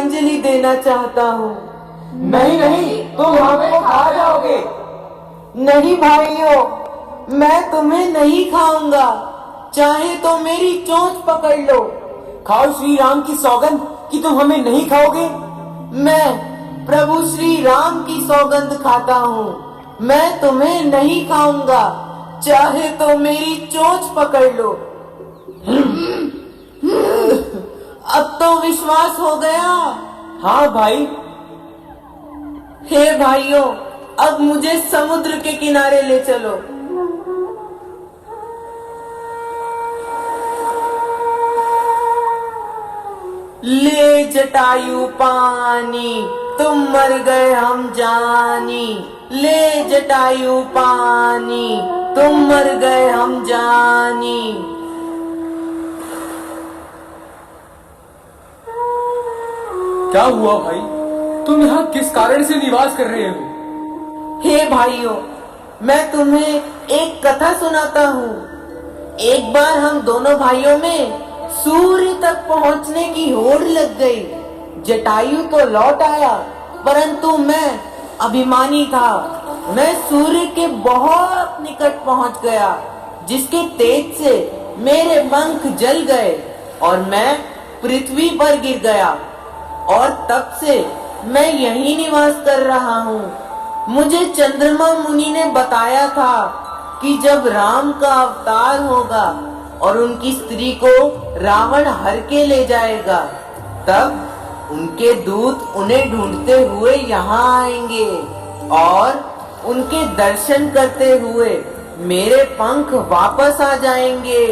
पुष्पांजलि देना चाहता हूँ। नहीं नहीं, तुम हमें खा जाओगे। नहीं भाइयों, मैं तुम्हें नहीं खाऊंगा, चाहे तो मेरी चोंच पकड़ लो। खाओ श्री राम की सौगंध कि तुम हमें नहीं खाओगे। मैं प्रभु श्री राम की सौगंध खाता हूँ, मैं तुम्हें नहीं खाऊंगा, चाहे तो मेरी चोंच पकड़ लो। अब तो विश्वास हो गया। हाँ भाई। हे भाइयों, अब मुझे समुद्र के किनारे ले चलो। ले जटायु पानी, तुम मर गए हम जानी। ले जटायु पानी, तुम मर गए हम जानी। क्या हुआ भाई, तुम यहाँ किस कारण से निवास कर रहे हो? हे भाइयों, मैं तुम्हें एक कथा सुनाता हूँ। एक बार हम दोनों भाइयों में सूर्य तक पहुँचने की होड़ लग गई। जटायु तो लौट आया, परंतु मैं अभिमानी था। मैं सूर्य के बहुत निकट पहुँच गया, जिसके तेज से मेरे पंख जल गए और मैं पृथ्वी पर गिर गया। और तब से मैं यही निवास कर रहा हूँ। मुझे चंद्रमा मुनि ने बताया था कि जब राम का अवतार होगा और उनकी स्त्री को रावण हर के ले जाएगा, तब उनके दूत उन्हें ढूंढते हुए यहाँ आएंगे और उनके दर्शन करते हुए मेरे पंख वापस आ जाएंगे।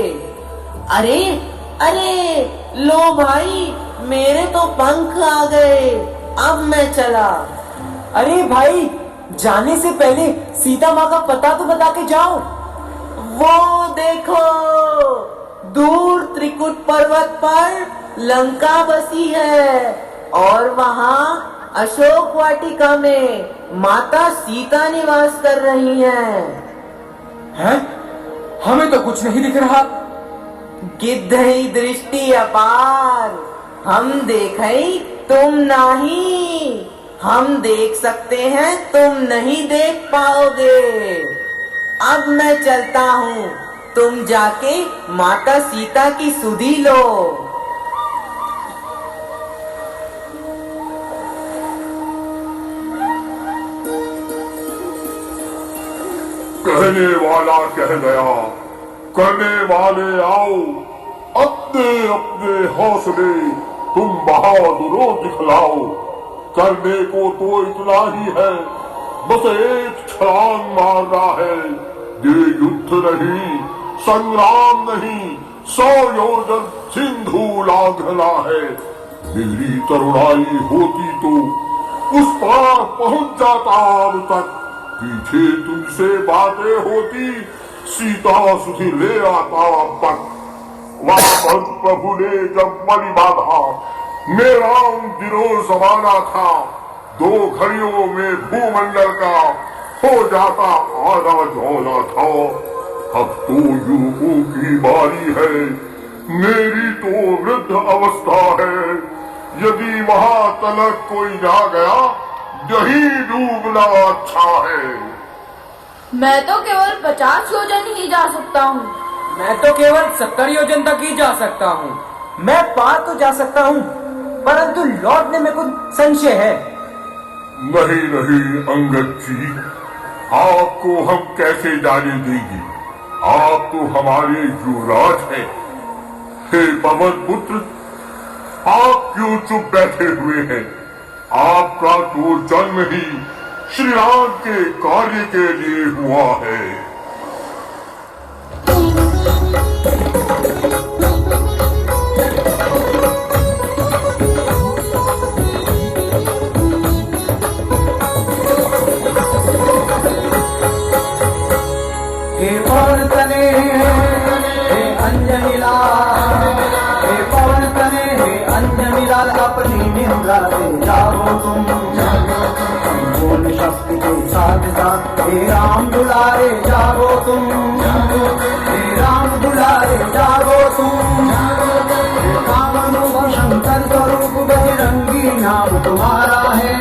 अरे अरे, लो भाई, मेरे तो पंख आ गए, अब मैं चला। अरे भाई, जाने से पहले सीता माँ का पता तो बता के जाओ। वो देखो, दूर त्रिकुट पर्वत पर लंका बसी है और वहाँ अशोक वाटिका में माता सीता निवास कर रही हैं। हमें तो कुछ नहीं दिख रहा। गिद्धई दृष्टि अपार, हम देखें तुम नहीं। हम देख सकते हैं, तुम नहीं देख पाओगे। अब मैं चलता हूँ, तुम जाके माता सीता की सुधि लो। कहने वाला कह गया, करने वाले आओ। अपने अपने हौसले तुम बहादुरों दिखलाओ। करने को तो इतना ही है, बस एक छलांग मारना है। ये युद्ध नहीं, संग्राम नहीं, 100 योजन सिंधु लांघना है। मेरी तरुणाई होती तो उस पार पहुंच जाता अब तक। पीछे तुमसे बातें होती, सीता सुधि ले आता अब तक। वामन प्रभु ने जब मणि बांधा, मेरा उन दिनों जमाना था। 2 घड़ियों में भूमंडल का हो जाता आना जाना था। अब तो युगों की बारी है, मेरी तो वृद्ध अवस्था है। यदि वहां तलक कोई जा गया, यही डूबना अच्छा है। मैं तो केवल 50 योजन ही जा सकता हूँ। मैं तो केवल 70 योजन तक ही जा सकता हूँ। मैं पार तो जा सकता हूँ, परंतु लौटने में कुछ संशय है। नहीं नहीं अंगद जी, आपको हम कैसे जाने देंगे? आप तो हमारे युवराज हैं। हे पवन पुत्र, आप क्यों चुप बैठे हुए हैं? आपका तो जन्म ही श्री राम के कार्य के लिए हुआ है। हे पवन तने, हे अंजनी लाल, हे पवन तने, हे अंजनी लाल, अपनी निंदा से जागो तुम। बोल शक्ति के साथ साथ, हे राम दुलारे जागो तुम। हे राम दुलारे जागो तुम। हे कामरूप शंकर स्वरूप बजरंगी नाम तुम्हारा है।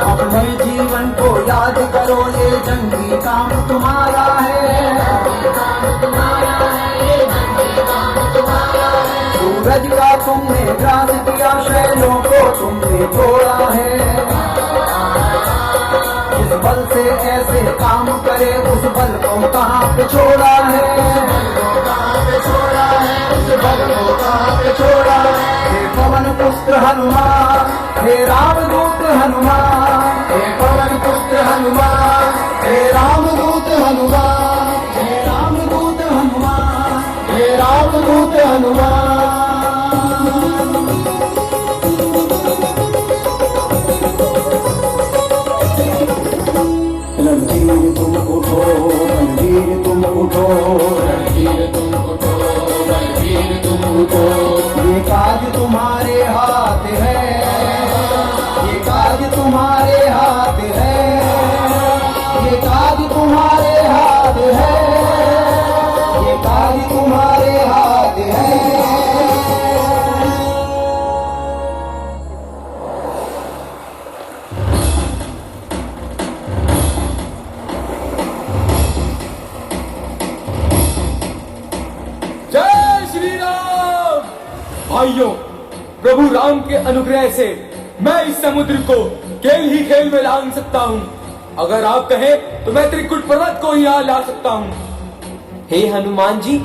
अपने जीवन को याद करो, ये जंगी काम तुम्हारा है। सूरज का तुमने ग्रास किया, शैलों को तुमने छोड़ा है। जिस बल से ऐसे काम करे, उस बल को कहाँ पे छोड़ा है। हे पवन पुत्र हनुमान, हे रामदूत हनुमान, हे पवन पुत्र हनुमान, हे रामदूत हनुमान, हे रामदूत हनुमान, हे रामदूत हनुमान। रणधीर तुम उठो, रणधीर तुम उठो, रणधीर तुम उठो, रणधीर तुम उठो। ये काज तुम्हारे हाथ है, ये काज तुम्हारे हाथ है, ये काज तुम्हारे हाथ है, ये काज तुम्हारे हाथ है। जय श्री राम। भाइयों, प्रभु राम के अनुग्रह से मैं इस समुद्र को खेल ही खेल में लांग सकता हूँ। अगर आप कहें तो मैं त्रिकुट पर्वत को ही यहाँ ला सकता हूँ। हे हनुमान जी,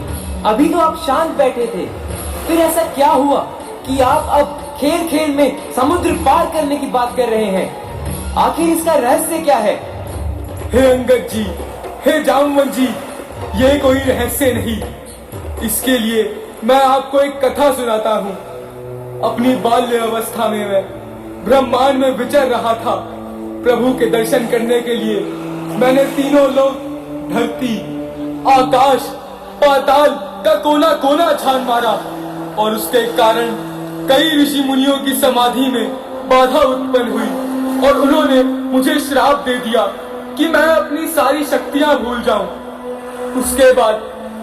अभी तो आप शांत बैठे थे, फिर ऐसा क्या हुआ कि आप अब खेल खेल में समुद्र पार करने की बात कर रहे हैं? आखिर इसका रहस्य क्या है? हे अंगद जी, हे जामवंत जी, ये कोई रहस्य नहीं। इसके लिए मैं आपको एक कथा सुनाता हूँ। अपनी बाल्य अवस्था में मैं ब्रह्मांड में विचर रहा था। प्रभु के दर्शन करने के लिए मैंने तीनों लोक, धरती, आकाश, पाताल का कोना कोना छान मारा और उसके कारण कई ऋषि मुनियों की समाधि में बाधा उत्पन्न हुई और उन्होंने मुझे श्राप दे दिया कि मैं अपनी सारी शक्तियां भूल जाऊं। उसके बाद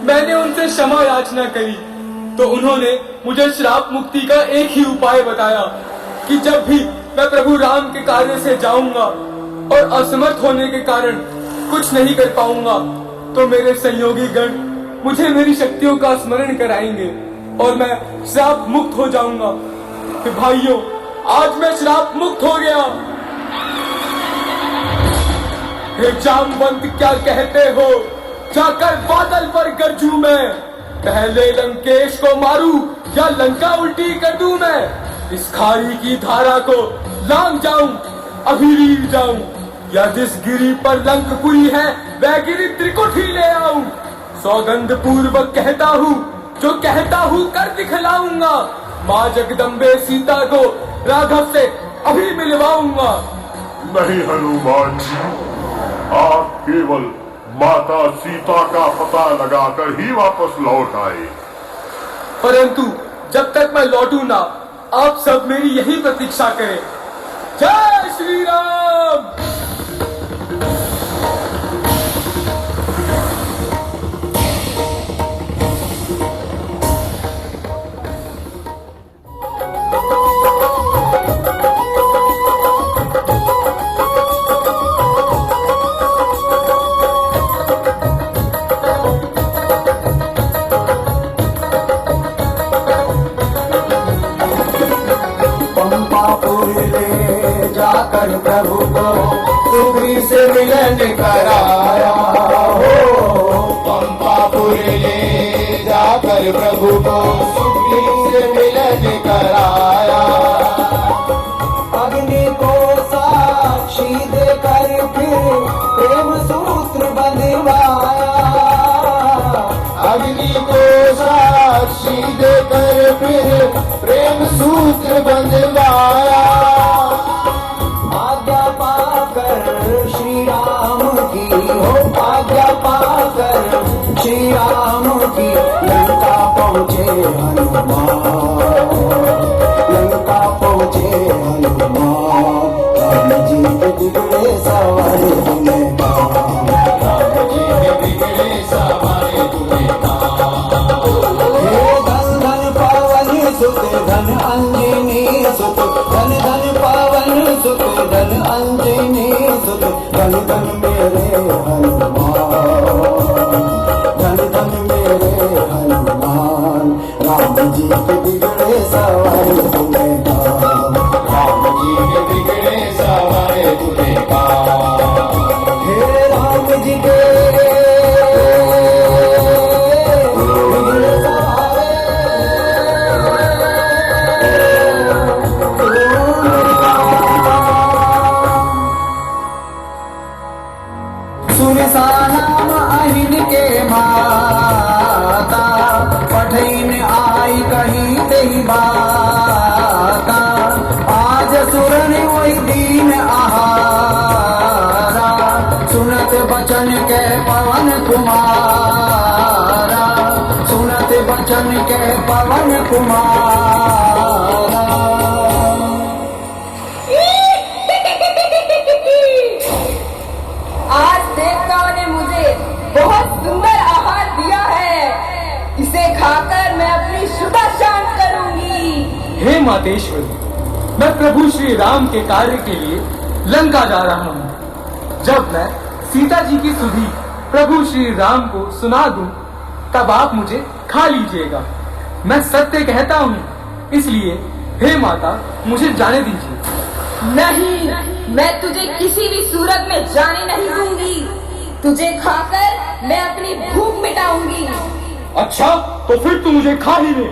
मैंने उनसे क्षमा याचना करी तो उन्होंने मुझे श्राप मुक्ति का एक ही उपाय बताया कि जब भी मैं प्रभु राम के कार्य से जाऊंगा और असमर्थ होने के कारण कुछ नहीं कर पाऊंगा तो मेरे सहयोगी गण मुझे मेरी शक्तियों का स्मरण कराएंगे और मैं श्राप मुक्त हो जाऊंगा। तो भाइयों, आज मैं श्राप मुक्त हो गया। हे जामवंत, क्या कहते हो? जाकर बादल पर गरजू मैं, पहले लंकेश को मारू या लंका उल्टी कर दूं मैं? इस खाई की धारा को लांग जाऊं, अभिरीर जाऊं, या जिस गिरी पर लंकपुरी है वह गिरी त्रिकुट ही ले आऊं। सौगंध पूर्वक कहता हूँ, जो कहता हूँ कर दिखलाऊंगा। माँ जगदम्बे सीता को राघव से अभी मिलवाऊंगा। नहीं हनुमान जी, आप केवल माता सीता का पता लगाकर ही वापस लौट आए। परंतु जब तक मैं लौटू ना, आप सब मेरी यही प्रतीक्षा करें। जय श्री राम। जाकर प्रभु को सुग्रीव से मिलन कराया हो। पंपापुर ले जाकर प्रभु को सुग्रीव से मिलन कराया। अग्नि को साक्षी देकर फिर प्रेम सूत्र बंधवाया। अग्नि को साक्षी देकर फिर प्रेम सूत्र बंधवाया। आज्ञा पाकर श्री राम की सुत धन धन पावन सुत धन अंजनी सुत धन धन मेरे हनुमान धन धन मेरे हनुमान राम जी के बिगड़े सवारे तुम्हें राम जी के बिगड़े सवारे तुम्हें हे राम जी के बिगड़े सवारे सुरसा नाम अहिन के माता पठैन आई कहीं तेही बाता आज सुरन वही दीन आहारा सुनत बचन के पवन कुमारा सुनत बचन के पवन कुमारा आज देवताओं ने मुझे बहुत सुंदर आहार दिया है। इसे खाकर मैं अपनी शुदा शांत करूंगी। हे मातेश्वरी, मैं प्रभु श्री राम के कार्य के लिए लंका जा रहा हूँ। जब मैं सीता जी की सुधि प्रभु श्री राम को सुना दूं, तब आप मुझे खा लीजिएगा। मैं सत्य कहता हूँ, इसलिए हे माता मुझे जाने दीजिए। नहीं, मैं तुझे किसी भी सूरत में जाने नहीं दूंगी। तुझे खाकर मैं अपनी भूख मिटाऊंगी। अच्छा, तो फिर तू मुझे खा ही ले।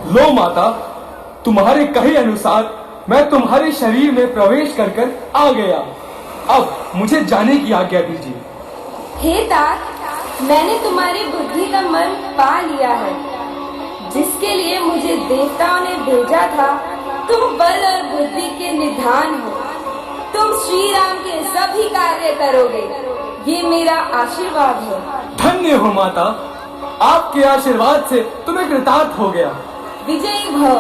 लो माता, तुम्हारे कहे अनुसार मैं तुम्हारे शरीर में प्रवेश कर आ गया। अब मुझे जाने की आज्ञा दीजिए। हे तात, मैंने तुम्हारी बुद्धि का मन पा लिया है। जिसके लिए मुझे देवताओं ने भेजा था, तुम बल और बुद्धि के निधान हो। तुम श्री राम के सभी कार्य करोगे, ये मेरा आशीर्वाद है। धन्य हो माता, आपके आशीर्वाद से तुम्हें कृतार्थ हो गया। विजयी भव।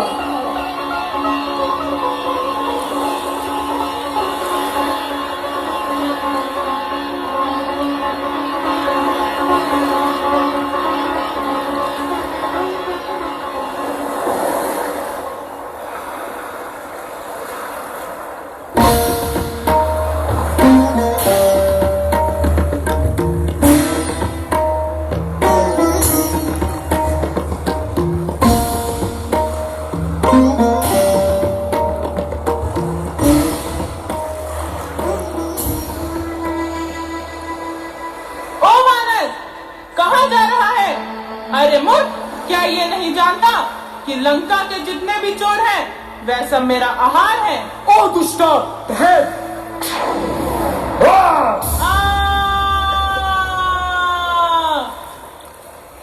अरे मूर्ख, क्या ये नहीं जानता कि लंका के जितने भी चोर हैं, वह सब मेरा आहार है। ओ दुष्टा, ठहर।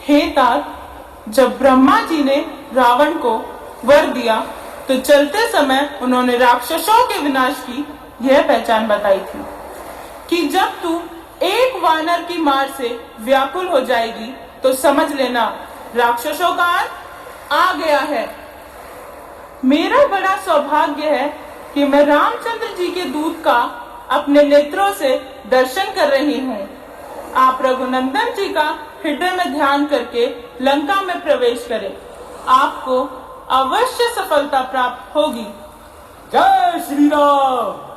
हे तात, जब ब्रह्मा जी ने रावण को वर दिया, तो चलते समय उन्होंने राक्षसों के विनाश की यह पहचान बताई थी कि जब तू एक वानर की मार से व्याकुल हो जाएगी, तो समझ लेना राक्षसों का अंत आ गया है। मेरा बड़ा सौभाग्य है कि मैं रामचंद्र जी के दूत का अपने नेत्रों से दर्शन कर रही हूँ। आप रघुनंदन जी का हृदय में ध्यान करके लंका में प्रवेश करें, आपको अवश्य सफलता प्राप्त होगी। जय श्री राम।